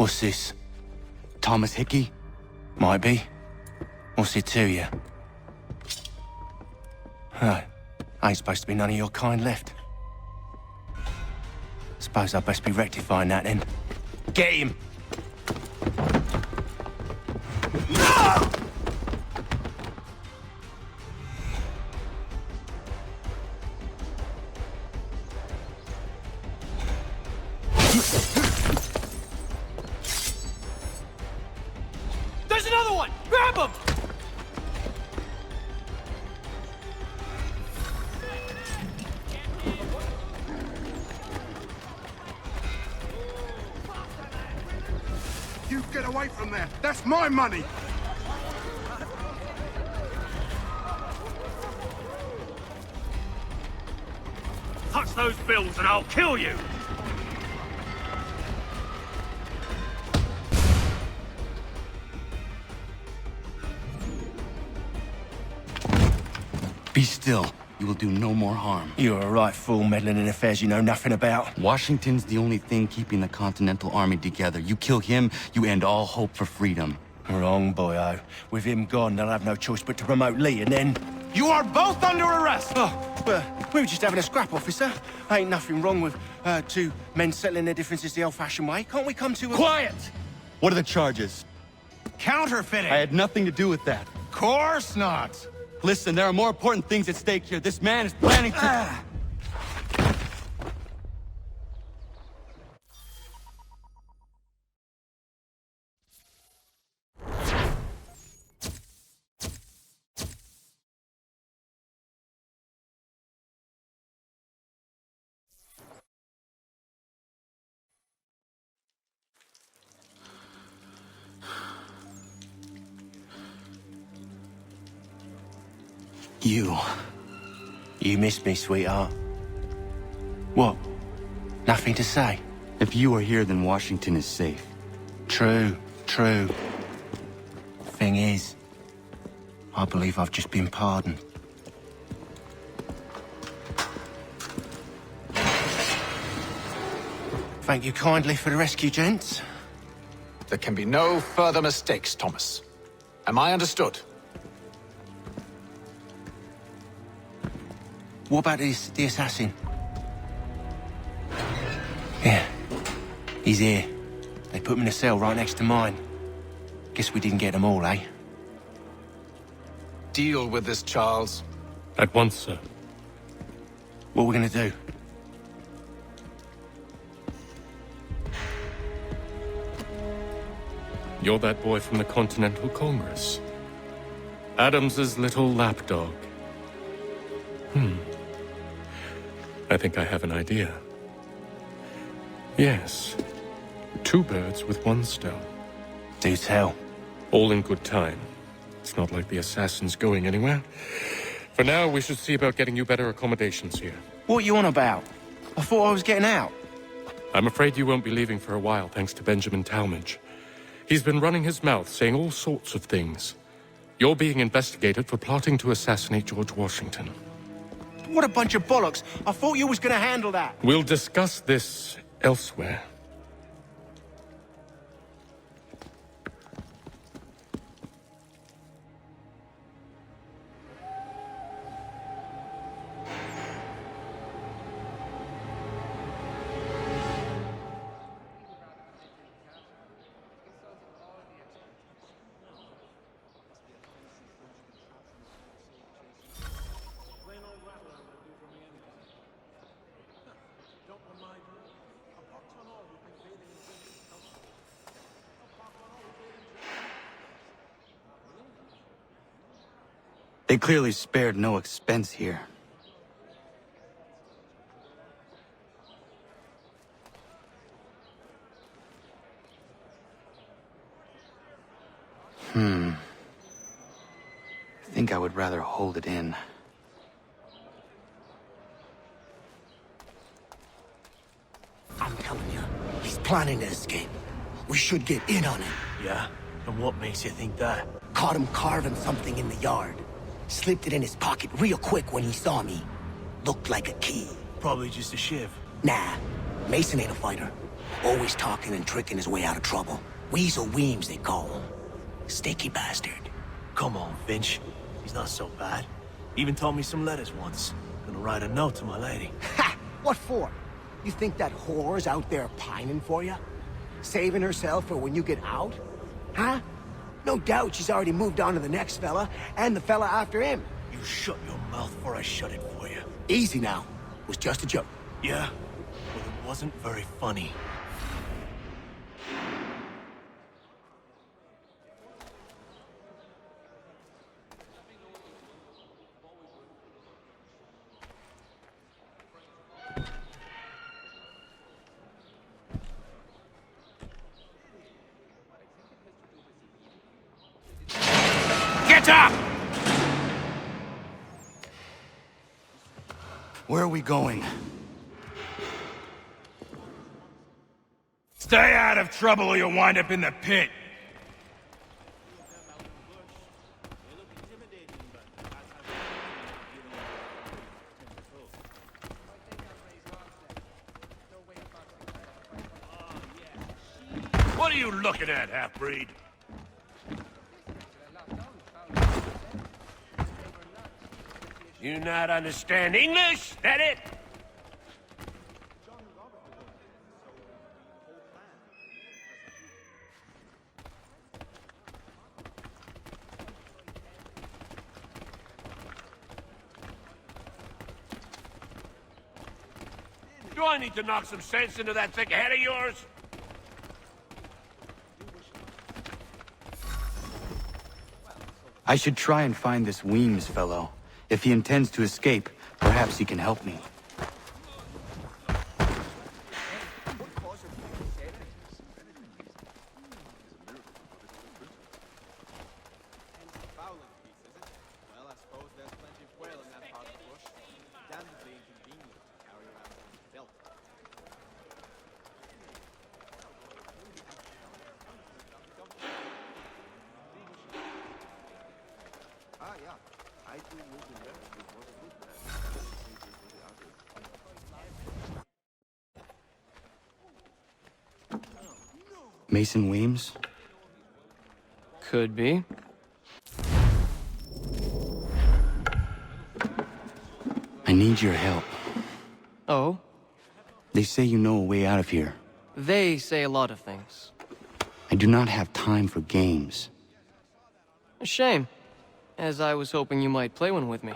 What's this? Thomas Hickey? Might be. What's it to you? Huh. Ain't supposed to be none of your kind left. Suppose I'd best be rectifying that then. Get him! No! There's another one! Grab him! You get away from there! That's my money! Touch those bills and I'll kill you! Be still. You will do no more harm. You're a right fool meddling in affairs you know nothing about. Washington's the only thing keeping the Continental Army together. You kill him, you end all hope for freedom. Wrong, boyo. With him gone, they'll have no choice but to promote Lee, and then... You are both under arrest! Oh, well, we were just having a scrap, officer. Ain't nothing wrong with two men settling their differences the old-fashioned way. Can't we come to a... Quiet! What are the charges? Counterfeiting! I had nothing to do with that. Course not! Listen, there are more important things at stake here. This man is planning to... You missed me, sweetheart. What? Nothing to say? If you are here, then Washington is safe. True. Thing is, I believe I've just been pardoned. Thank you kindly for the rescue, gents. There can be no further mistakes, Thomas. Am I understood? What about the assassin? Yeah, he's here. They put him in a cell right next to mine. Guess we didn't get them all, eh? Deal with this, Charles. At once, sir. What are we gonna do? You're that boy from the Continental Congress. Adams's little lapdog. I think I have an idea. Yes. Two birds with one stone. Do tell. All in good time. It's not like the assassin's going anywhere. For now, we should see about getting you better accommodations here. What are you on about? I thought I was getting out. I'm afraid you won't be leaving for a while, thanks to Benjamin Talmadge. He's been running his mouth, saying all sorts of things. You're being investigated for plotting to assassinate George Washington. What a bunch of bollocks. I thought you was gonna handle that. We'll discuss this elsewhere. They clearly spared no expense here. I think I would rather hold it in. I'm telling you, he's planning to escape. We should get in on him. Yeah? And what makes you think that? Caught him carving something in the yard. Slipped it in his pocket real quick when he saw me. Looked like a key. Probably just a shiv. Nah, Mason ain't a fighter. Always talking and tricking his way out of trouble. Weasel Weems, they call him. Sticky bastard. Come on, Finch. He's not so bad. Even taught me some letters once. Gonna write a note to my lady. Ha! What for? You think that whore's out there pining for you? Saving herself for when you get out? Huh? No doubt she's already moved on to the next fella, and the fella after him. You shut your mouth or I shut it for you. Easy now. It was just a joke. Yeah? Well, it wasn't very funny. Get up! Where are we going? Stay out of trouble or you'll wind up in the pit. What are you looking at, half-breed? You not understand English? That it? Do I need to knock some sense into that thick head of yours? I should try and find this Weems fellow. If he intends to escape, perhaps he can help me. Mason Weems? Could be. I need your help. Oh? They say you know a way out of here. They say a lot of things. I do not have time for games. A shame, as I was hoping you might play one with me.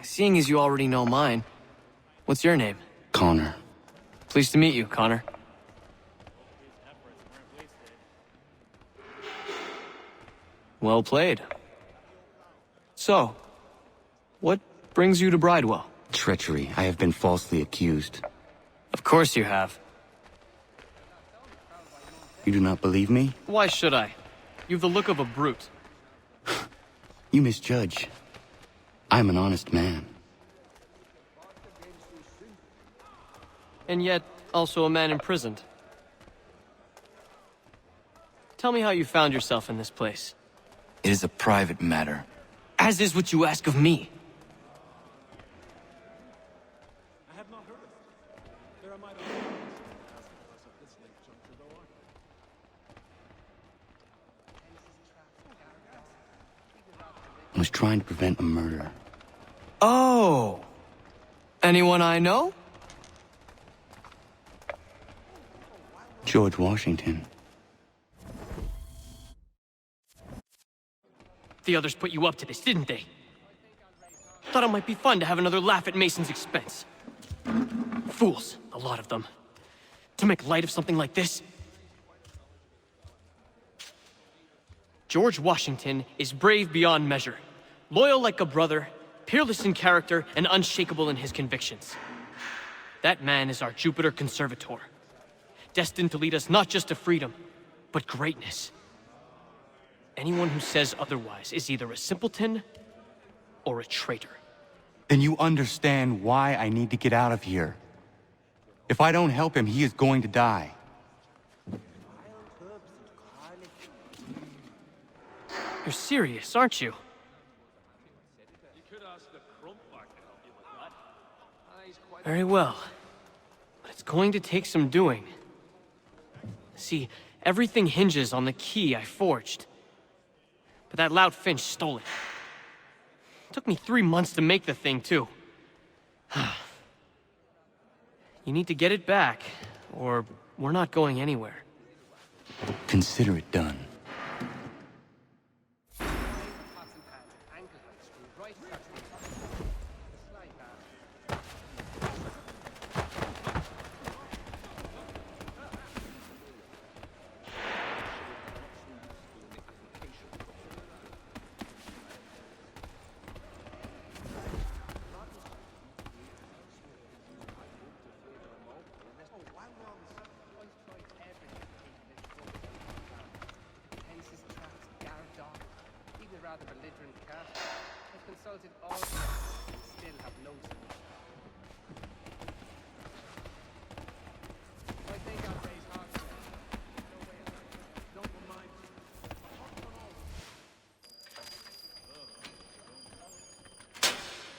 Seeing as you already know mine, what's your name? Connor. Pleased to meet you, Connor. Well played. So, what brings you to Bridewell? Treachery. I have been falsely accused. Of course you have. You do not believe me? Why should I? You've the look of a brute. You misjudge. I'm an honest man. And yet, also a man imprisoned. Tell me how you found yourself in this place. It is a private matter. As is what you ask of me. I was trying to prevent a murder. Oh! Anyone I know? George Washington. The others put you up to this, didn't they? Thought it might be fun to have another laugh at Mason's expense. Fools, a lot of them. To make light of something like this? George Washington is brave beyond measure, loyal like a brother, peerless in character, and unshakable in his convictions. That man is our Jupiter Conservator, destined to lead us not just to freedom, but greatness. Anyone who says otherwise is either a simpleton or a traitor. Then you understand why I need to get out of here. If I don't help him, he is going to die. You're serious, aren't you? Very well. But it's going to take some doing. See, everything hinges on the key I forged. But that lout Finch stole it. Took me 3 months to make the thing, too. You need to get it back, or we're not going anywhere. Consider it done.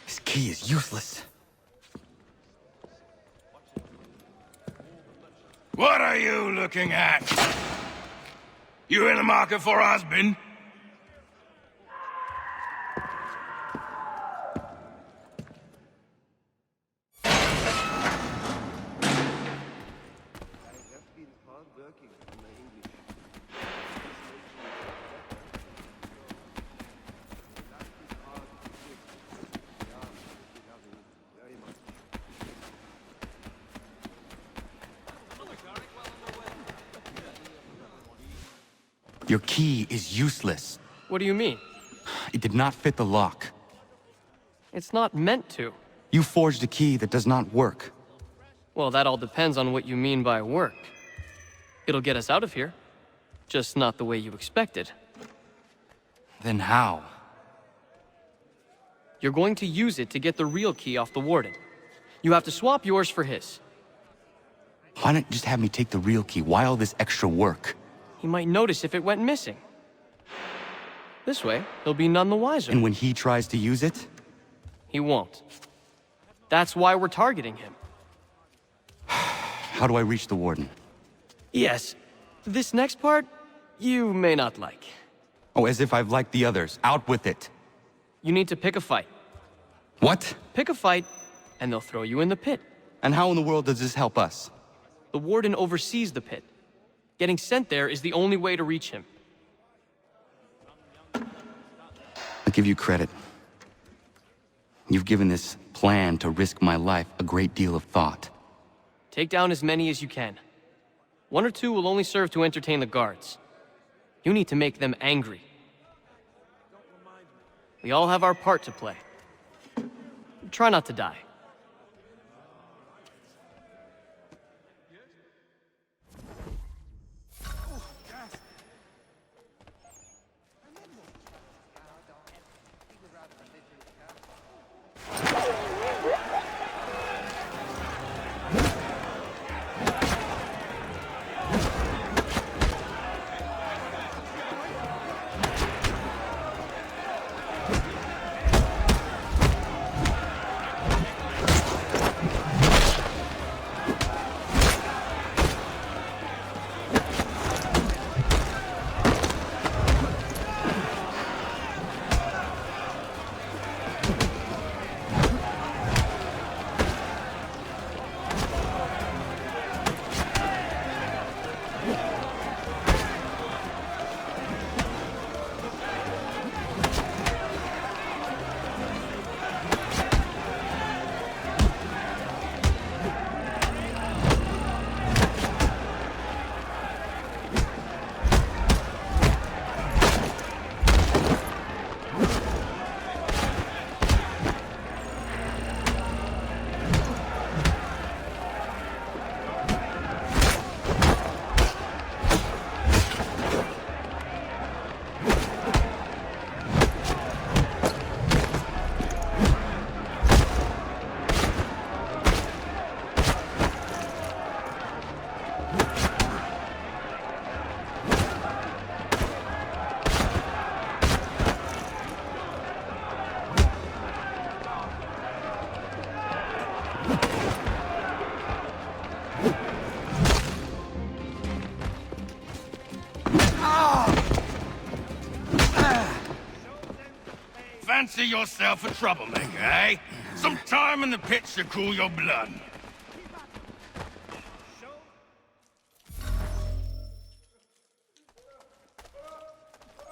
This key is useless. What are you looking at? You in the market for a husband? Your key is useless. What do you mean? It did not fit the lock. It's not meant to. You forged a key that does not work. Well, that all depends on what you mean by work. It'll get us out of here. Just not the way you expected. Then how? You're going to use it to get the real key off the warden. You have to swap yours for his. Why not just have me take the real key? Why all this extra work? He might notice if it went missing. This way, he'll be none the wiser. And when he tries to use it? He won't. That's why we're targeting him. How do I reach the warden? Yes. This next part, you may not like. Oh, as if I've liked the others. Out with it. You need to pick a fight. What? Pick a fight, and they'll throw you in the pit. And how in the world does this help us? The warden oversees the pit. Getting sent there is the only way to reach him. I'll give you credit. You've given this plan to risk my life a great deal of thought. Take down as many as you can. 1 or 2 will only serve to entertain the guards. You need to make them angry. We all have our part to play. Try not to die. fancy yourself a troublemaker, eh? Some time in the pits to cool your blood.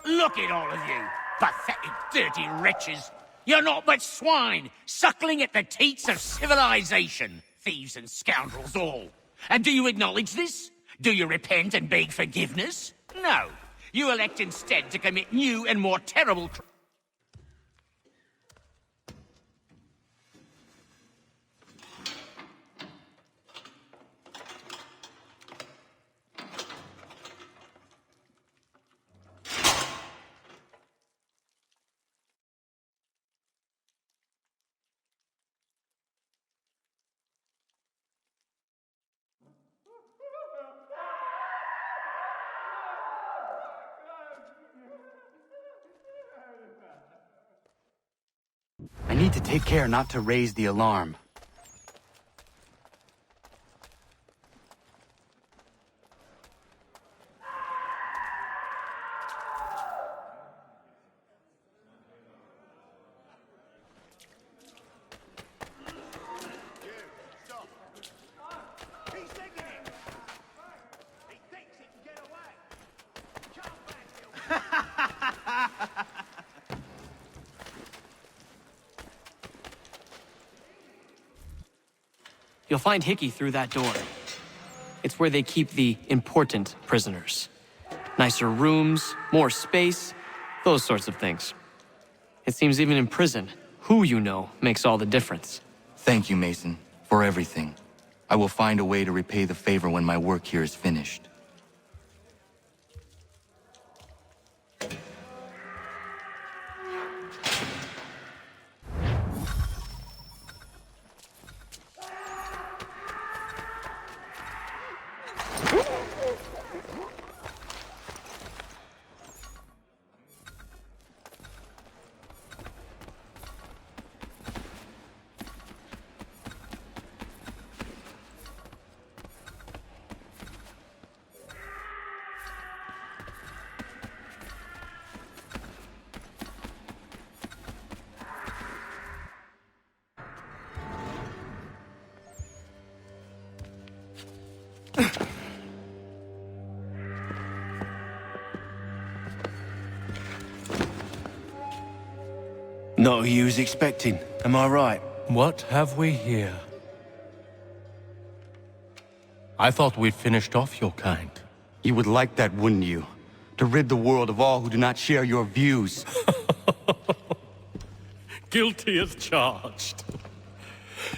Look at all of you, pathetic, dirty wretches. You're not but swine, suckling at the teats of civilization. Thieves and scoundrels all. And do you acknowledge this? Do you repent and beg forgiveness? No. You elect instead to commit new and more terrible crimes. I need to take care not to raise the alarm. You'll find Hickey through that door. It's where they keep the important prisoners. Nicer rooms, more space, those sorts of things. It seems even in prison, who you know makes all the difference. Thank you, Mason, for everything. I will find a way to repay the favor when my work here is finished. Not who you was expecting, am I right? What have we here? I thought we'd finished off your kind. You would like that, wouldn't you? To rid the world of all who do not share your views. Guilty as charged.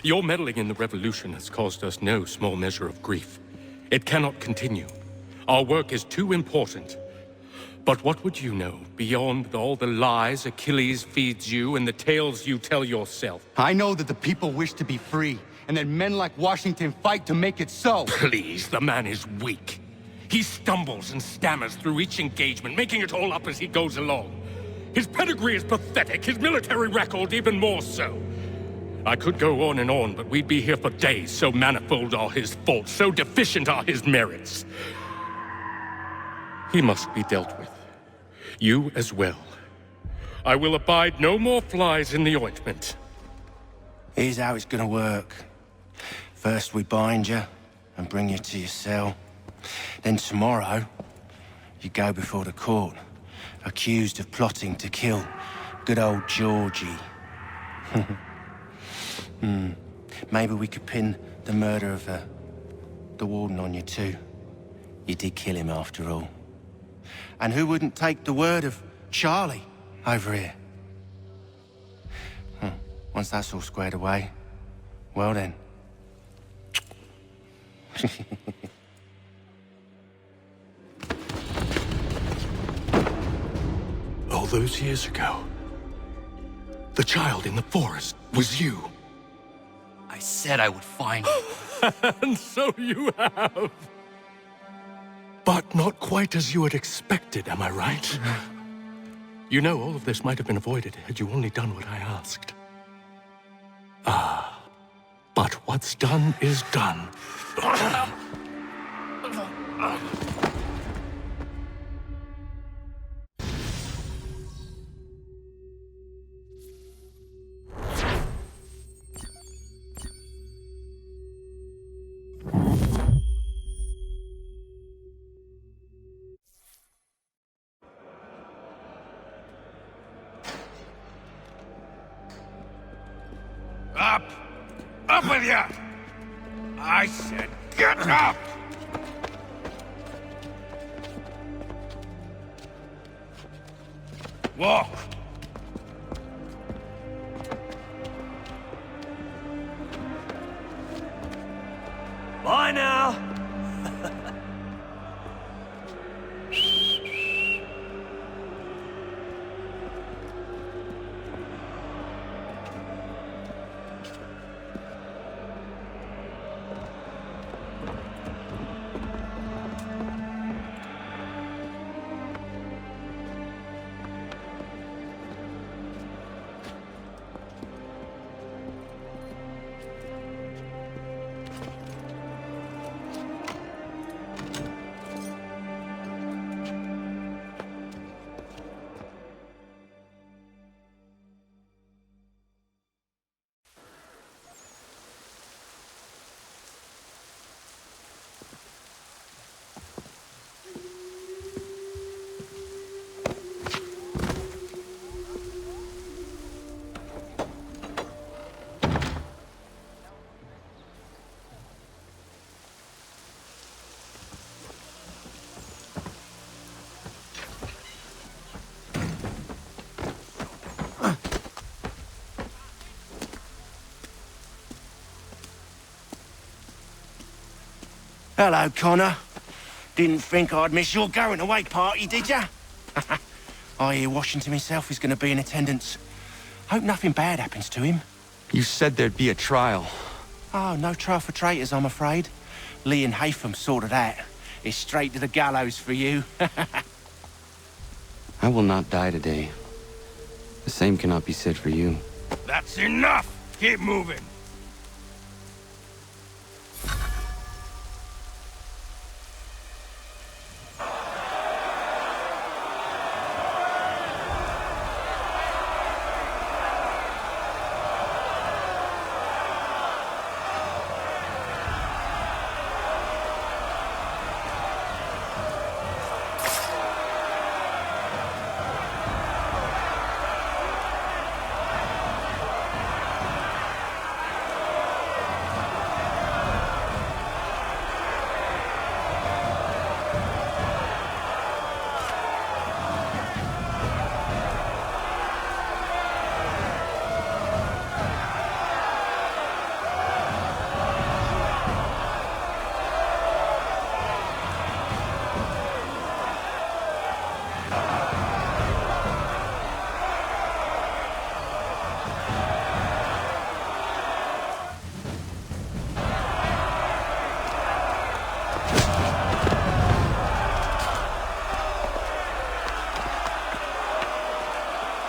Your meddling in the revolution has caused us no small measure of grief. It cannot continue. Our work is too important. But what would you know beyond all the lies Achilles feeds you and the tales you tell yourself? I know that the people wish to be free, and that men like Washington fight to make it so. Please, the man is weak. He stumbles and stammers through each engagement, making it all up as he goes along. His pedigree is pathetic, his military record even more so. I could go on and on, but we'd be here for days, so manifold are his faults, so deficient are his merits. He must be dealt with. You as well. I will abide no more flies in the ointment. Here's how it's gonna work. First we bind you and bring you to your cell. Then tomorrow, you go before the court, accused of plotting to kill good old Georgie. Maybe we could pin the murder of the warden on you too. You did kill him after all. And who wouldn't take the word of Charlie over here? Once that's all squared away, well then. All those years ago, the child in the forest was you. I said I would find you. And so you have. But not quite as you had expected, am I right? You know, all of this might have been avoided had you only done what I asked. Ah, but what's done is done. Up! Up with you! I said get up! Walk! Bye now! Hello, Connor. Didn't think I'd miss your going away party, did ya? I hear Washington himself is going to be in attendance. Hope nothing bad happens to him. You said there'd be a trial. Oh, no trial for traitors, I'm afraid. Lee and Haytham sorted that. It's straight to the gallows for you. I will not die today. The same cannot be said for you. That's enough! Keep moving!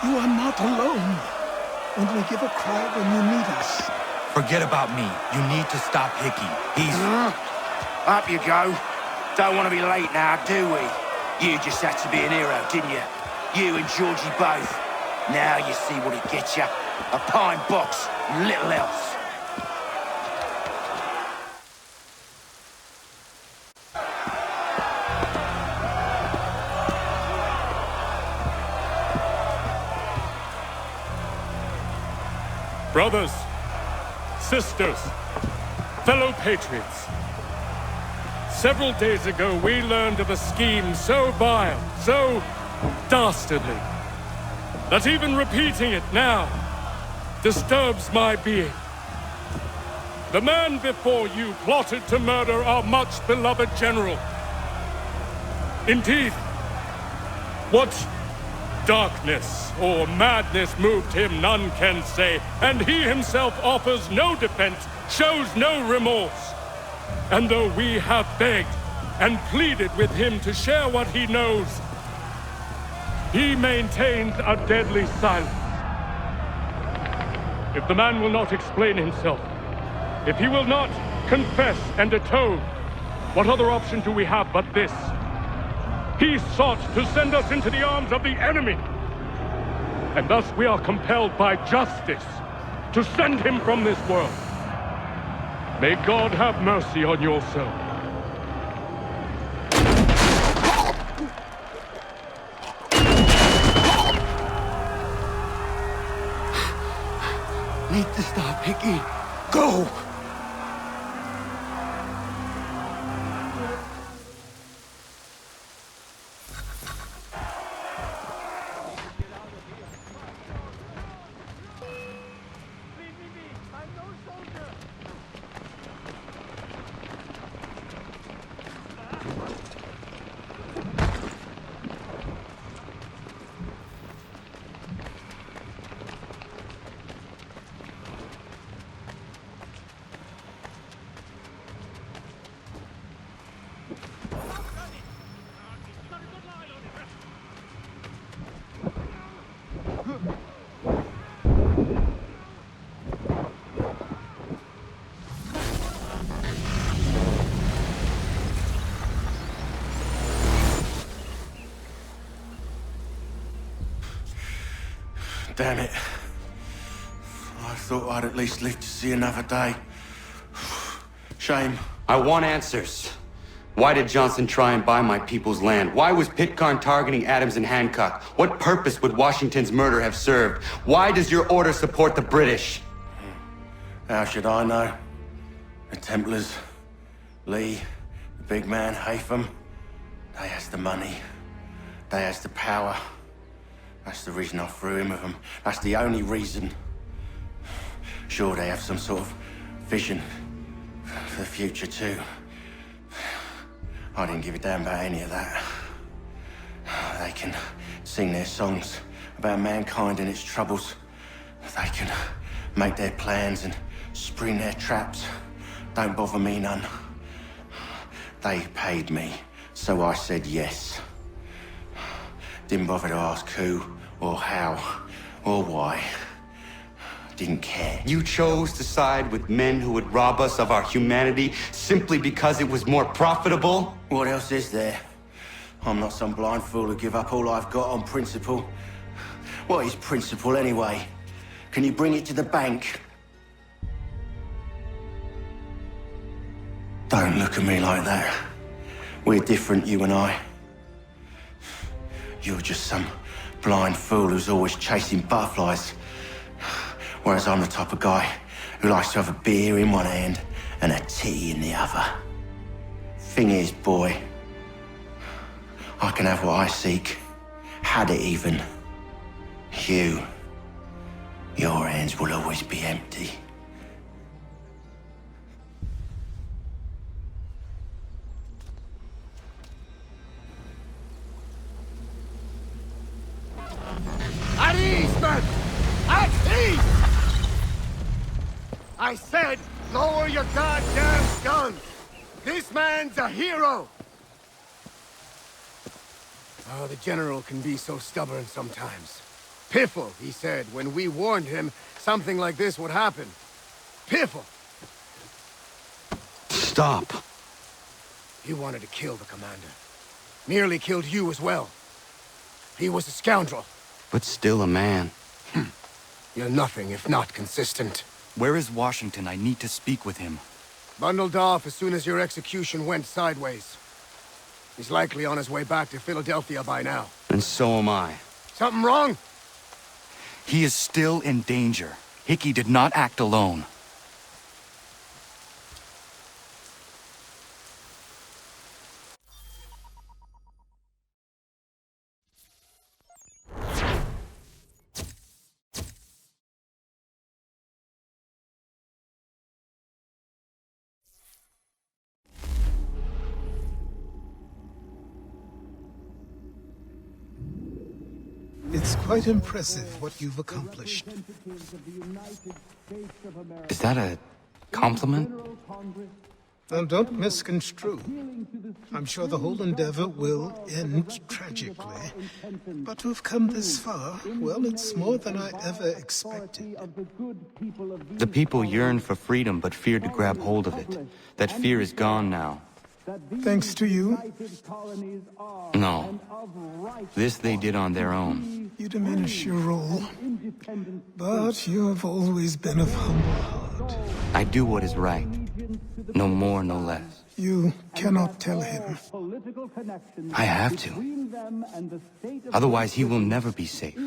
You are not alone. Only give a cry when you need us. Forget about me. You need to stop Hickey. He's... Up you go. Don't want to be late now, do we? You just had to be an hero, didn't you? You and Georgie both. Now you see what it gets you. A pine box, little else. Brothers, sisters, fellow patriots. Several days ago, we learned of a scheme so vile, so dastardly, that even repeating it now disturbs my being. The man before you plotted to murder our much-beloved general. Indeed, what darkness or madness moved him, none can say, and he himself offers no defense, shows no remorse. And though we have begged and pleaded with him to share what he knows, he maintains a deadly silence. If the man will not explain himself, if he will not confess and atone, what other option do we have but this? He sought to send us into the arms of the enemy. And thus we are compelled by justice to send him from this world. May God have mercy on your soul. Need to stop, Hickey. Go! Damn it. I thought I'd at least live to see another day. Shame. I want answers. Why did Johnson try and buy my people's land? Why was Pitcairn targeting Adams and Hancock? What purpose would Washington's murder have served? Why does your order support the British? How should I know? The Templars, Lee, the big man, Haytham, they has the money. They has the power. That's the reason I threw in with them. That's the only reason. Sure, they have some sort of vision for the future too. I didn't give a damn about any of that. They can sing their songs about mankind and its troubles. They can make their plans and spring their traps. Don't bother me none. They paid me, so I said yes. Didn't bother to ask who, or how, or why. Didn't care. You chose to side with men who would rob us of our humanity simply because it was more profitable? What else is there? I'm not some blind fool who give up all I've got on principle. What is principle anyway? Can you bring it to the bank? Don't look at me like that. We're different, you and I. You're just some blind fool who's always chasing butterflies. Whereas I'm the type of guy who likes to have a beer in one hand and a tea in the other. Thing is, boy, I can have what I seek. Had it even. Your hands will always be empty. At ease, men! At ease! I said, lower your goddamn guns! This man's a hero! Oh, the General can be so stubborn sometimes. Piffle, he said, when we warned him something like this would happen. Piffle! Stop. He wanted to kill the commander. Nearly killed you as well. He was a scoundrel. But still a man. You're nothing if not consistent. Where is Washington? I need to speak with him. Bundled off as soon as your execution went sideways. He's likely on his way back to Philadelphia by now. And so am I. Something wrong? He is still in danger. Hickey did not act alone. It's quite impressive what you've accomplished. Is that a compliment? Now, don't misconstrue. I'm sure the whole endeavor will end tragically. But to have come this far, well, it's more than I ever expected. The people yearn for freedom but feared to grab hold of it. That fear is gone now. Thanks to you? No. This they did on their own. You diminish your role. But you have always been of humble heart. I do what is right. No more, no less. You cannot tell him. I have to. Otherwise, he will never be safe.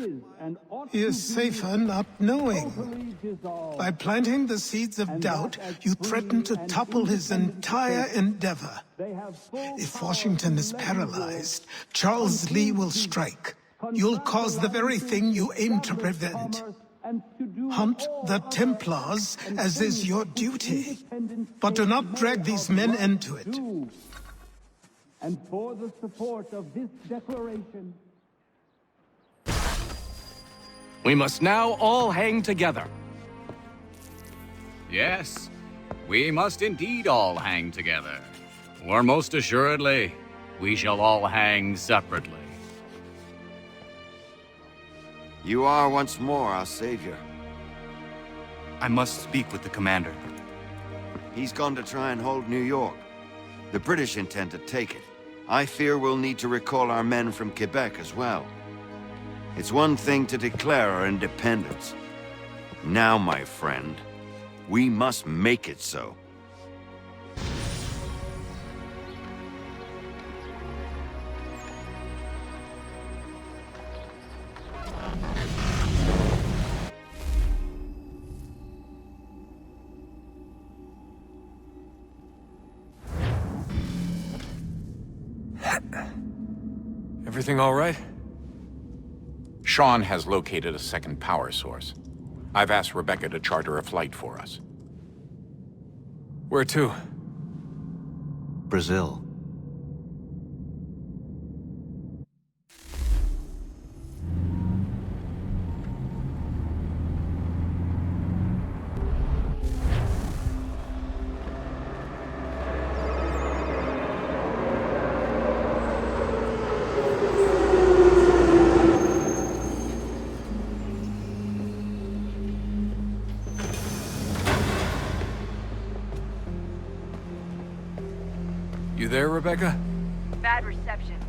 He is safer not knowing. By planting the seeds of doubt, you threaten to topple his entire endeavor. If Washington is paralyzed, Charles Lee will strike. You'll cause the very thing you aim to prevent. Hunt the Templars, as is your duty. But do not drag these men into it. And for the support of this declaration, We must now all hang together. Yes, we must indeed all hang together. Or most assuredly, we shall all hang separately. You are once more our savior. I must speak with the commander. He's gone to try and hold New York. The British intend to take it. I fear we'll need to recall our men from Quebec as well. It's one thing to declare our independence. Now, my friend, we must make it so. Everything all right? Sean has located a second power source. I've asked Rebecca to charter a flight for us. Where to? Brazil. You there, Rebecca?